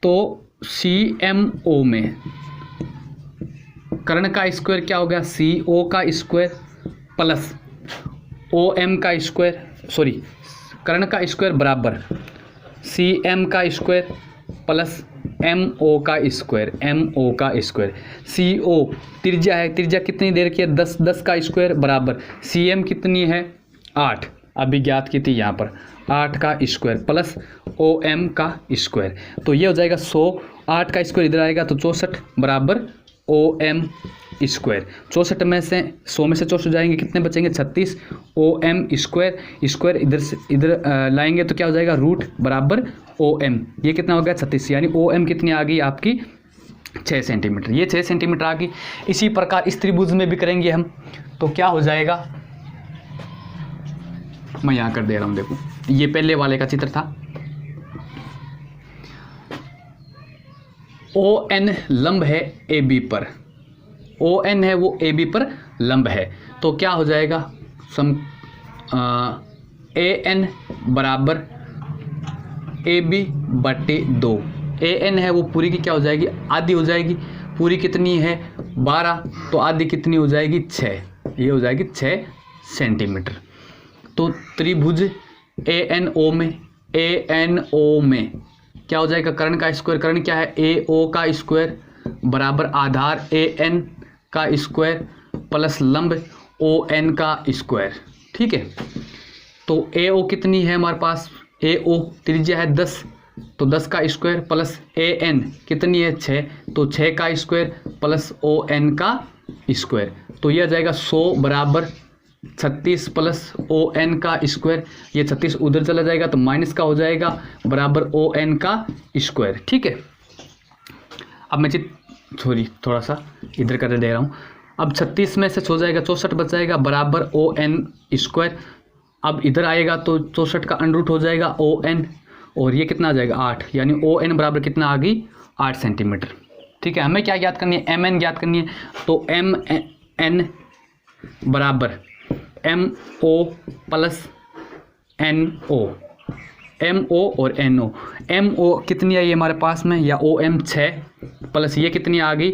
तो CMO में कर्ण का स्क्वायर क्या हो गया CO का स्क्वायर प्लस OM का स्क्वायर, सॉरी कर्ण का स्क्वायर बराबर CM का स्क्वायर प्लस MO का स्क्वायर। CO त्रिज्या है, त्रिज्या कितनी देर की है 10 का स्क्वायर बराबर CM कितनी है 8, अभी ज्ञात की थी यहाँ पर 8 का स्क्वायर प्लस OM का स्क्वायर, तो ये हो जाएगा 100, 8 का स्क्वायर इधर आएगा तो 64 बराबर OM स्क्वायर। 64 में से 100 में से 64 जाएंगे, कितने बचेंगे 36, OM स्क्वायर इधर से इधर लाएंगे तो क्या हो जाएगा रूट बराबर OM, ये कितना हो गया 36, यानी OM कितनी आ गई आपकी 6 सेंटीमीटर, ये 6 सेंटीमीटर आ गई। इसी प्रकार इस त्रिभुज में भी करेंगे हम, तो क्या हो जाएगा, मैं यहाँ कर दे रहा हूँ, देखो ये पहले वाले का चित्र था। ON लंब है AB पर, ON है वो AB पर लंब है, तो क्या हो जाएगा AN बराबर AB बटे 2। AN है वो पूरी की क्या हो जाएगी आधी हो जाएगी, पूरी कितनी है 12, तो आधी कितनी हो जाएगी 6, ये हो जाएगी 6 सेंटीमीटर। तो त्रिभुज ANO में क्या हो जाएगा कर्ण का स्क्वायर, कर्ण क्या है AO का स्क्वायर बराबर आधार AN का स्क्वायर प्लस लंब ON का स्क्वायर, ठीक है। तो AO कितनी है हमारे पास, AO त्रिज्या है 10, तो 10 का स्क्वायर प्लस AN कितनी है 6, तो 6 का स्क्वायर प्लस ON का स्क्वायर, तो यह आ जाएगा 100 बराबर 36 प्लस ON का स्क्वायर, ये 36 उधर चला जाएगा तो माइनस का हो जाएगा बराबर ON का स्क्वायर, ठीक है। अब मैं थोड़ा सा इधर कर दे रहा हूँ। अब 36 में से हो जाएगा 64 बच जाएगा बराबर ON स्क्वायर, अब इधर आएगा तो 64 का अंडरूट हो जाएगा ON, और ये कितना आ जाएगा 8, यानी ON बराबर कितना आ गई 8 सेंटीमीटर, ठीक है। हमें क्या ज्ञात करनी है MN ज्ञात करनी है, तो MN बराबर MO प्लस NO, MO और NO। MO कितनी आई हमारे पास में, या OM 6 प्लस ये कितनी आ गई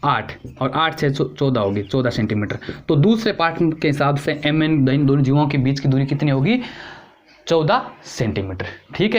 8, और 8 6 14 होगी, 14 सेंटीमीटर। तो दूसरे पार्ट के हिसाब से MN इन दोनों जीवों के बीच की दूरी कितनी होगी, 14 सेंटीमीटर। ठीक है।